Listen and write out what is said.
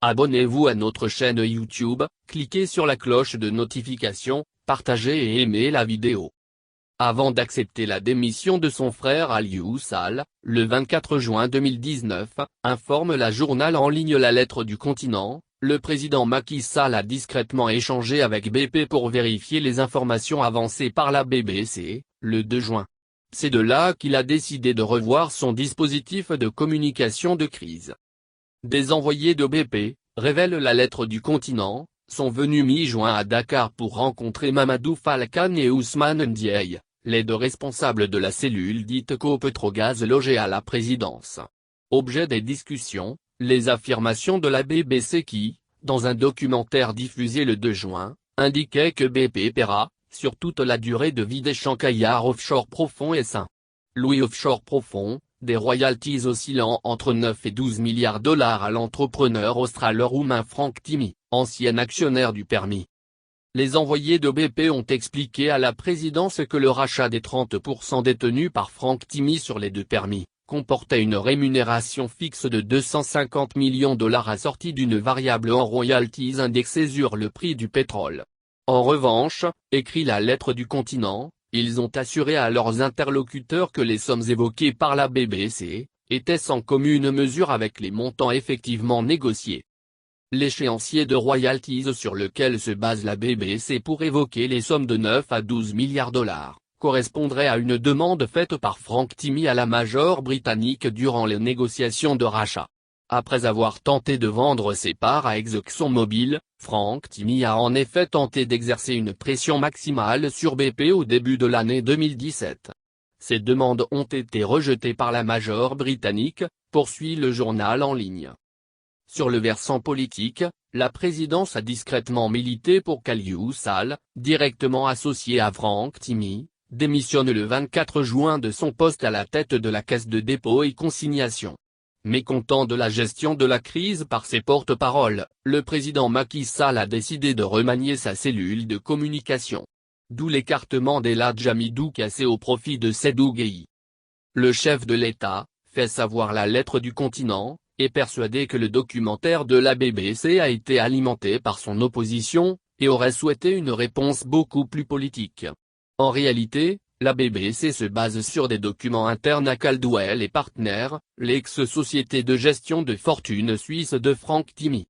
Abonnez-vous à notre chaîne YouTube, cliquez sur la cloche de notification, partagez et aimez la vidéo. Avant d'accepter la démission de son frère Aliou Sall, le 24 juin 2019, informe la journal en ligne La Lettre du Continent, le président Macky Sall a discrètement échangé avec BP pour vérifier les informations avancées par la BBC, le 2 juin. C'est de là qu'il a décidé de revoir son dispositif de communication de crise. Des envoyés de BP, révèle La Lettre du Continent, sont venus mi-juin à Dakar pour rencontrer Mamadou Fall Kane et Ousmane Ndiaye, les deux responsables de la cellule dite Co-Petrogaz logée à la présidence. Objet des discussions, les affirmations de la BBC qui, dans un documentaire diffusé le 2 juin, indiquaient que BP paiera, sur toute la durée de vie des Chancayar offshore profond et Saint-Louis offshore profond, des royalties oscillant entre 9 et 12 milliards $ à l'entrepreneur australo-roumain Franck Timis, ancien actionnaire du permis. Les envoyés de BP ont expliqué à la présidence que le rachat des 30% détenus par Franck Timis sur les deux permis comportait une rémunération fixe de 250 millions $ assortie d'une variable en royalties indexée sur le prix du pétrole. En revanche, écrit La Lettre du Continent, ils ont assuré à leurs interlocuteurs que les sommes évoquées par la BBC étaient sans commune mesure avec les montants effectivement négociés. L'échéancier de royalties sur lequel se base la BBC pour évoquer les sommes de 9 à 12 milliards $, correspondrait à une demande faite par Franck Timis à la Major britannique durant les négociations de rachat. Après avoir tenté de vendre ses parts à ExxonMobil, Franck Timis a en effet tenté d'exercer une pression maximale sur BP au début de l'année 2017. Ces demandes ont été rejetées par la Major britannique, poursuit le journal en ligne. Sur le versant politique, la présidence a discrètement milité pour qu'Aliou Sall, directement associé à Franck Timis, démissionne le 24 juin de son poste à la tête de la Caisse de dépôt et consignation. Mécontent de la gestion de la crise par ses porte-paroles, le président Macky Sall a décidé de remanier sa cellule de communication. D'où l'écartement d'El Hamidou Kassé au profit de Seydou Guèye. Le chef de l'État, fait savoir La Lettre du Continent, est persuadé que le documentaire de la BBC a été alimenté par son opposition, et aurait souhaité une réponse beaucoup plus politique. En réalité, la BBC se base sur des documents internes à Caldwell et Partners, l'ex-société de gestion de fortune suisse de Franck Timis.